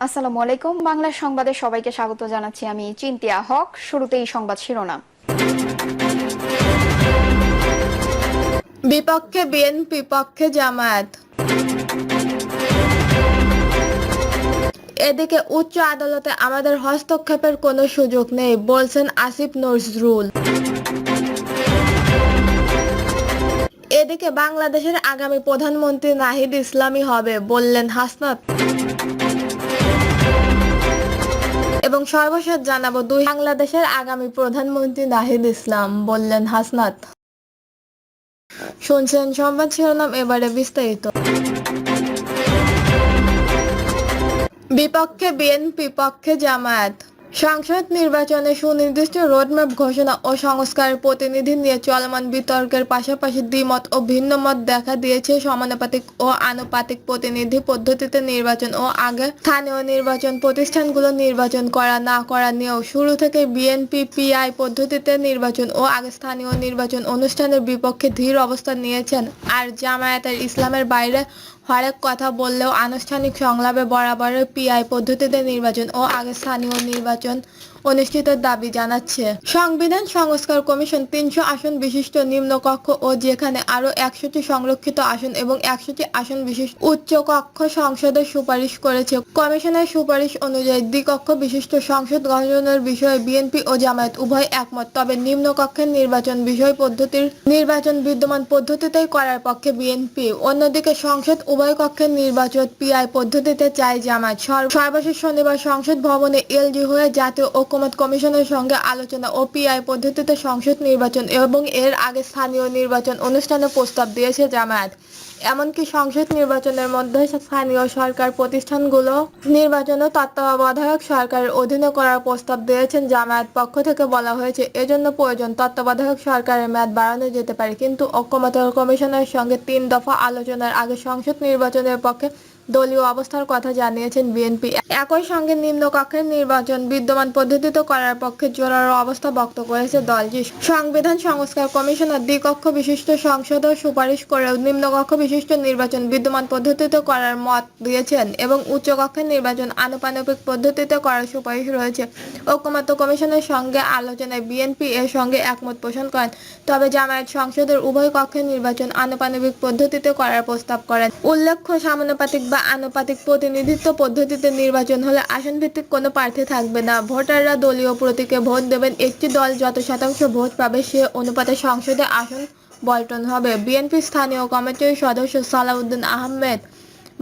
আসসালামু আলাইকুম। বাংলা সংবাদে সবাইকে স্বাগত জানাচ্ছি। আমি চিন্তিয়া হক। শুরুতেই সংবাদ শিরোনাম। বিপক্ষে বিএনপি, পক্ষে জামায়াত। এদিকে উচ্চ আদালতে আমাদের হস্তক্ষেপের কোনো সুযোগ নেই বলছেন আসিফ নজরুল। এদিকে বাংলাদেশের আগামী প্রধানমন্ত্রী নাহিদ ইসলামই হবে বললেন হাসনাত। এবং সর্বশেষ জানাবো বাংলাদেশের আগামী প্রধানমন্ত্রী নাহিদ ইসলাম বললেন হাসনাত। শুনছেন সংবাদ শিরোনাম, এবারে বিস্তারিত। বিপক্ষে বিএনপি, পক্ষে জামায়াত। সংসদ নির্বাচনে সুনির্দিষ্ট রোডম্যাপ ঘোষণা ও সংস্কারের প্রতিনিধি নিয়ে চলমান বিতর্কের পাশাপাশি দ্বিমত ও ভিন্নমত দেখা দিয়েছে সমানুপাতিক ও আনুপাতিক প্রতিনিধি পদ্ধতিতে নির্বাচন ও আগে স্থানীয় নির্বাচন প্রতিষ্ঠানগুলো নির্বাচন করা না করা নিয়েও। শুরু থেকে বিএনপি পিআই পদ্ধতিতে নির্বাচন ও আগে স্থানীয় নির্বাচন অনুষ্ঠানের বিপক্ষে ধীর অবস্থান নিয়েছেন, আর জামায়াতের ইসলামের বাইরে হরেক কথা বললেও আনুষ্ঠানিক সংলাপে বরাবরের পিআই পদ্ধতিতে নির্বাচন ও আগে স্থানীয় নির্বাচন অনুষ্ঠিতের দাবি জানাচ্ছে। সংবিধান সংস্কার কমিশন ৩০০ আসন বিশিষ্ট নিম্নকক্ষ ও যেখানে আরও ১০০টি সংরক্ষিত আসন এবং ১০০টি আসন বিশিষ্ট উচ্চকক্ষ সংসদের সুপারিশ করেছে। কমিশনের সুপারিশ অনুযায়ী দ্বিকক্ষ বিশিষ্ট সংসদ গঠনের বিষয়ে বিএনপি ও জামায়াত উভয় একমত, তবে নিম্নকক্ষের নির্বাচন নির্বাচন বিদ্যমান পদ্ধতিতেই করার পক্ষে বিএনপি। অন্যদিকে সংসদ উভয় কক্ষের নির্বাচন পিআই পদ্ধতিতে চায় জামায়াত। সর্বশেষ শনিবার সংসদ ভবনে এলজি হয়ে জাতীয় ঐকমত্য কমিশনের সঙ্গে আলোচনা ও পিআই পদ্ধতিতে সংসদ নির্বাচন এবং এর আগে স্থানীয় নির্বাচন অনুষ্ঠানে প্রস্তাব দিয়েছে জামায়াত। এমনকি সংসদ নির্বাচনের মধ্যে স্থানীয় সরকার প্রতিষ্ঠানগুলো নির্বাচনও তত্ত্বাবধায়ক সরকারের অধীনে করার প্রস্তাব দিয়েছেন জামায়াত পক্ষ থেকে। বলা হয়েছে, এজন্য প্রয়োজন তত্ত্বাবধায়ক সরকারের মেয়াদ বাড়ানো যেতে পারে, কিন্তু ঐকমত্য কমিশনের সঙ্গে ৩ দফা আলোচনার আগে সংসদ নির্বাচনের পক্ষে দলীয় অবস্থার কথা জানিয়েছেন বিএনপি। একই সঙ্গে নিম্নকক্ষের নির্বাচন বিদ্যমান পদ্ধতিতে করার পক্ষে জোরালো অবস্থা ব্যক্ত করেছে দলটি। সংবিধান সংস্কার কমিশনার দ্বিকক্ষ বিশিষ্ট সংসদের সুপারিশ করেও নিম্নকক্ষ বিশিষ্ট নির্বাচন বিদ্যমান পদ্ধতিতে করার মত দিয়েছেন এবং উচ্চকক্ষের নির্বাচন আনুপাতিক পদ্ধতিতে করার সুপারিশ রয়েছে। ঐকমত্য কমিশনের সঙ্গে আলোচনায় বিএনপি এর সঙ্গে একমত পোষণ করেন, তবে জামায়াত সংসদের উভয় কক্ষের নির্বাচন আনুপাতিক পদ্ধতিতে করার প্রস্তাব করেন। উল্লেখ্য, সমানুপাতিক বা আনুপাতিক প্রতিনিধিত্ব পদ্ধতিতে নির্বাচন হলে আসন ভিত্তিক কোনো প্রার্থী থাকবে না। ভোটাররা দলীয় প্রতীকে ভোট দেবেন। একটি দল যত শতাংশ ভোট পাবে সে অনুপাতে সংসদে আসন বণ্টন হবে। বিএনপি স্থানীয় কমিটির সদস্য সালাউদ্দিন আহমেদ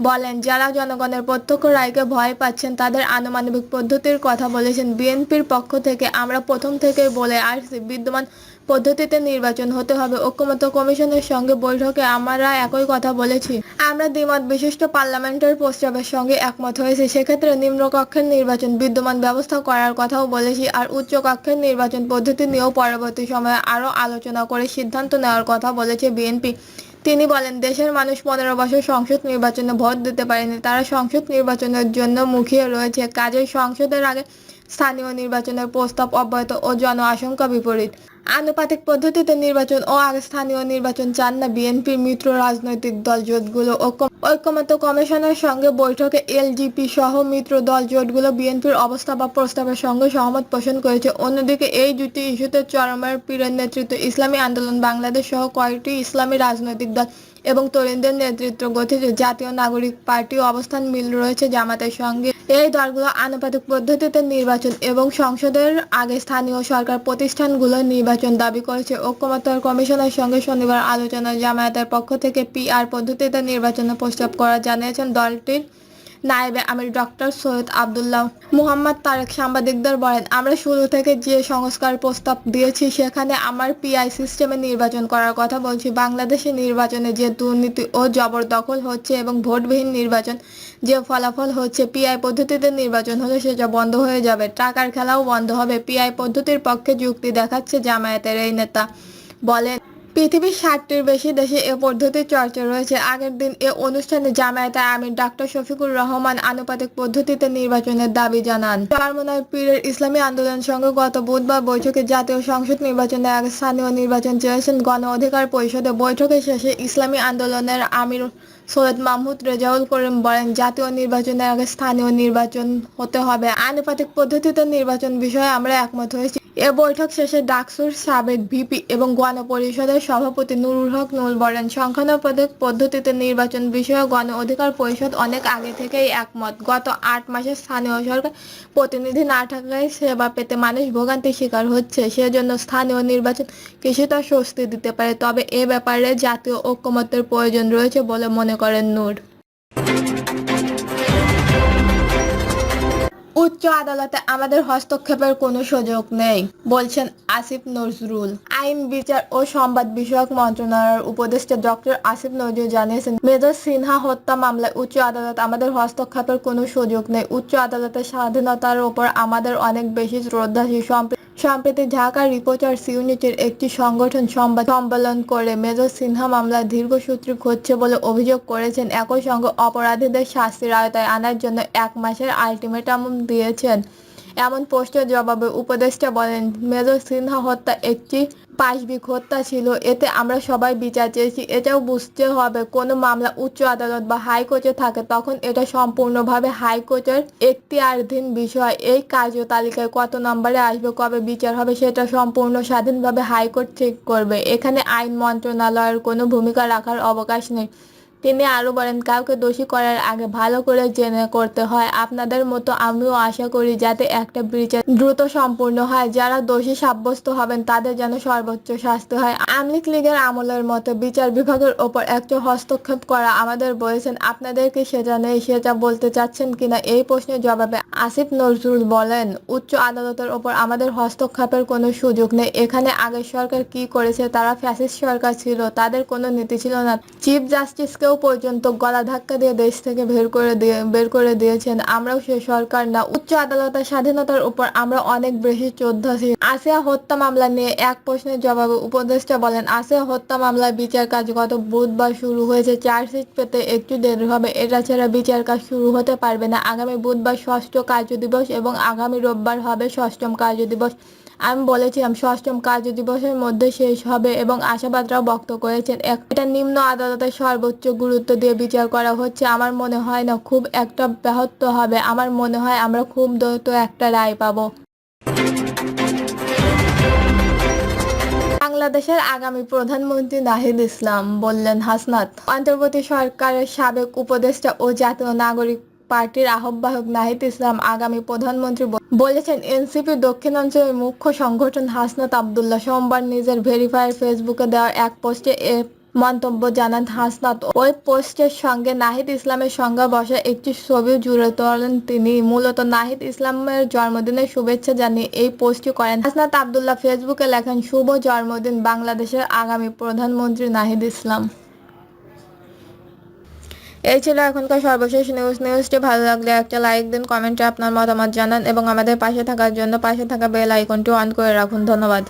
বলেন, যারা জনগণের প্রত্যক্ষ রায়কে ভয় পাচ্ছেন তাদের আনুমানিক পদ্ধতির কথা বলেছেন। বিএনপির পক্ষ থেকে আমরা প্রথম থেকেই বলে আসছি, বিদ্যমান পদ্ধতিতে নির্বাচন হতে হবে। ঐকমত্য কমিশনের সঙ্গে বৈঠকে আমরা একই কথা বলেছি। আমরা দ্বিমত বিশিষ্ট পার্লামেন্টের প্রস্তাবের সঙ্গে একমত হয়েছি। সেক্ষেত্রে নিম্নকক্ষের নির্বাচন বিদ্যমান ব্যবস্থা করার কথাও বলেছি, আর উচ্চকক্ষের নির্বাচন পদ্ধতি নিয়েও পরবর্তী সময়ে আরও আলোচনা করে সিদ্ধান্ত নেওয়ার কথা বলেছে বিএনপি। তিনি বলেন, দেশের মানুষ ১৫ বছর সংসদ নির্বাচনে ভোট দিতে পারেনি, তারা সংসদ নির্বাচনের জন্য মুখিয়ে রয়েছে। কাজেই সংসদের আগে স্থানীয় নির্বাচনের প্রস্তাব অব্যাহত ও জন আশঙ্কা বিপরীত। আনুপাতিক পদ্ধতিতে নির্বাচন ও আগে স্থানীয় নির্বাচন চান না বিএনপির মিত্র রাজনৈতিক দল জোটগুলো। ঐকমত্য কমিশনের সঙ্গে বৈঠকে এলজিপি সহ মিত্র দল জোটগুলো বিএনপির অবস্থা বা প্রস্তাবের সঙ্গে সহমত পোষণ করেছে। অন্যদিকে এই দুটি ইস্যুতে চরমের পীরের নেতৃত্বে ইসলামী আন্দোলন বাংলাদেশ সহ কয়েকটি ইসলামী রাজনৈতিক দল এবং তরুণদের নেতৃত্ব গঠিত জাতীয় নাগরিক পার্টিও অবস্থান মিল রয়েছে জামাতের সঙ্গে। এই দলগুলো আনুপাতিক পদ্ধতিতে নির্বাচন এবং সংসদের আগে স্থানীয় সরকার প্রতিষ্ঠানগুলোর নির্বাচন দাবি করেছে। ঐকমত্য কমিশনের সঙ্গে শনিবার আলোচনায় জামায়াতের পক্ষ থেকে পিআর পদ্ধতিতে নির্বাচনের প্রস্তাব করা জানিয়েছেন দলটির নায়েবে আমির ডক্টর সৈয়দ আবদুল্লাহ মুহাম্মদ তারেক। সাংবাদিকদের বলেন, আমরা শুরু থেকে যে সংস্কার প্রস্তাব দিয়েছি সেখানে আমার পিআই সিস্টেমে নির্বাচন করার কথা বলছি। বাংলাদেশে নির্বাচনে যে দুর্নীতি ও জবরদখল হচ্ছে এবং ভোটবিহীন নির্বাচন যে ফলাফল হচ্ছে, পিআই পদ্ধতিতে নির্বাচন হলে সেটা বন্ধ হয়ে যাবে, টাকার খেলাও বন্ধ হবে। পিআই পদ্ধতির পক্ষে যুক্তি দেখাচ্ছে জামায়াতের এই নেতা। বলেন, পৃথিবীর ৬০টির বেশি দেশে এ পদ্ধতির চর্চা রয়েছে। আগের দিন এ অনুষ্ঠানে জামায়াতের আমির ডক্টর শফিকুর রহমান আনুপাতিক পদ্ধতিতে নির্বাচনের দাবি জানান। চরমনায় পীরের ইসলামী আন্দোলন সঙ্গে গত বুধবার বৈঠকে জাতীয় সংসদ নির্বাচনের আগে স্থানীয় নির্বাচন চেয়েছেন গণ অধিকার পরিষদে। বৈঠকের শেষে ইসলামী আন্দোলনের আমির সৈয়দ মাহমুদ রেজাউল করিম বলেন, জাতীয় নির্বাচনের আগে স্থানীয় নির্বাচন হতে হবে। আনুপাতিক পদ্ধতিতে নির্বাচন বিষয়ে আমরা একমত হয়েছি। এ বৈঠক শেষে ডাকসুর সাবেক ভিপি এবং গণপরিষদের সভাপতি নুরুল হক নুর বলেন, সংখ্যানুপাতিক পদ্ধতিতে নির্বাচন বিষয়ে গণ অধিকার পরিষদ অনেক আগে থেকেই একমত। গত ৮ মাসে স্থানীয় সরকার প্রতিনিধি না থাকায় সেবা পেতে মানুষ ভোগান্তির শিকার হচ্ছে। সেজন্য স্থানীয় নির্বাচন কিছুটা স্বস্তি দিতে পারে, তবে এ ব্যাপারে জাতীয় ঐকমত্যের প্রয়োজন রয়েছে বলে মনে করেন নূর। উচ্চ আদালতে আমাদের হস্তক্ষেপের কোনো সুযোগ নেই, বলছেন আসিফ নজরুল। আইন, বিচার ও সংবাদ বিষয়ক মন্ত্রণালয়ের উপদেষ্টা ডক্টর আসিফ নজরুল জানিয়েছেন, মেজর সিনহা হত্যা মামলায় উচ্চ আদালত আমাদের হস্তক্ষেপের কোনো সুযোগ নেই। উচ্চ আদালতের স্বাধীনতার ওপর আমাদের অনেক বেশি শ্রদ্ধাশীল। সম্প্রতি ঢাকা রিপোর্টার্স ইউনিটির একটি সংগঠন সংবাদ সম্মেলন করে মেজর সিনহা মামলায় দীর্ঘসূত্রি হচ্ছে বলে অভিযোগ করেছেন। একই সঙ্গে অপরাধীদের শাস্তির আওতায় আনার জন্য 1 মাসের আলটিমেটাম দিয়েছেন। এমন প্রশ্নের জবাবে উপদেষ্টা বলেন, মেজর সিনহা হত্যা একটি পাশবিক হত্যা ছিল। এতে আমরা সবাই বিচার চেয়েছি। এটাও বুঝতে হবে, কোনো মামলা উচ্চ আদালত বা হাইকোর্টে থাকে তখন এটা সম্পূর্ণভাবে হাইকোর্টের এখতিয়ারাধীন বিষয়। এই কার্যতালিকায় কত নম্বরে আসবে, কবে বিচার হবে সেটা সম্পূর্ণ স্বাধীনভাবে হাইকোর্ট ঠিক করবে। এখানে আইন মন্ত্রণালয়ের কোনো ভূমিকা রাখার অবকাশ নেই। তিনি আরো বলেন, কাউকে দোষী করার আগে ভালো করে জেনে করতে হয়। আপনাদের মতো আমিও আশা করি যাতে একটা বিচার দ্রুত সম্পূর্ণ হয়। যারা দোষী সাব্যস্ত হবেন তাদের যেন সর্বোচ্চ শাস্তি হয়। আওয়ামী লীগের আমলের মতো বিচার বিভাগের ওপর একটা হস্তক্ষেপ করা আমাদের বলেছেন, আপনাদের কি সেটা নেই? সেটা বলতে চাচ্ছেন কিনা? এই প্রশ্নের জবাবে আসিফ নজরুল বলেন, উচ্চ আদালতের ওপর আমাদের হস্তক্ষেপের কোনো সুযোগ নেই। এখানে আগের সরকার কি করেছে? তারা ফ্যাসিস্ট সরকার ছিল, তাদের কোনো নীতি ছিল না। চিফ জাস্টিসকেও পর্যন্ত গলা ধাক্কা দিয়ে দেশ থেকে বের করে দিয়েছেন। আমরাও সে সরকার না। উচ্চ আদালতের স্বাধীনতার উপর আমরা অনেক বেশি শ্রদ্ধাশীল। আসিয়া হত্যা মামলা নিয়ে এক প্রশ্নের জবাবে উপদেষ্টা বলেন, আসিয়া হত্যা মামলার বিচার কাজ গত বুধবার শুরু হয়েছে। চার্জশিট পেতে একটু দেরি হবে। এটা ছাড়া বিচার কাজ শুরু হতে পারবে না। আগামী বুধবার 6ষ্ঠ কার্যদিবস এবং আগামী রোববার হবে 6ম কার্যদিবস। আমি বলেছিলাম 6ম কার্যদিবসের মধ্যে শেষ হবে এবং আশাবাদরাও ব্যক্ত করেছেন, এটা নিম্ন আদালতের সর্বোচ্চ গুরুত্ব দিয়ে বিচার করা হচ্ছে। আমার মনে হয় না খুব একটা ব্যাহত হবে। আমার মনে হয় আমরা খুব দ্রুত একটা রায় পাবো। বাংলাদেশের আগামী প্রধানমন্ত্রী নাহিদ ইসলাম, বললেন হাসনাত। অন্তর্বর্তী সরকারের সাবেক উপদেষ্টা ও জাতীয় নাগরিক পার্টির আহ্বায়ক নাহিদ ইসলাম আগামী প্রধানমন্ত্রী বলেছেন। এনসিপি দক্ষিণাঞ্চলের মুখ্য সংগঠন হাসনাত আব্দুল্লাহ সোমবার নিজের ভেরিফাইড ফেসবুকে দেওয়া এক পোস্টে এ মন্তব্য জানান হাসনাত। ওই পোস্টের সঙ্গে নাহিদ ইসলামের সঙ্গে বসা একটি ছবিও জুড়ে তোলেন তিনি। মূলত নাহিদ ইসলামের জন্মদিনের শুভেচ্ছা জানিয়ে এই পোস্টটি করেন হাসনাত আব্দুল্লাহ। ফেসবুকে লেখেন, শুভ জন্মদিন বাংলাদেশের আগামী প্রধানমন্ত্রী নাহিদ ইসলাম। এই ছিল এখনকার সর্বশেষ নিউজটি ভালো লাগলে একটা লাইক দিন, কমেন্টে আপনার মতামত জানান এবং আমাদের পাশে থাকার জন্য পাশে থাকা বেল আইকনটি অন করে রাখুন। ধন্যবাদ।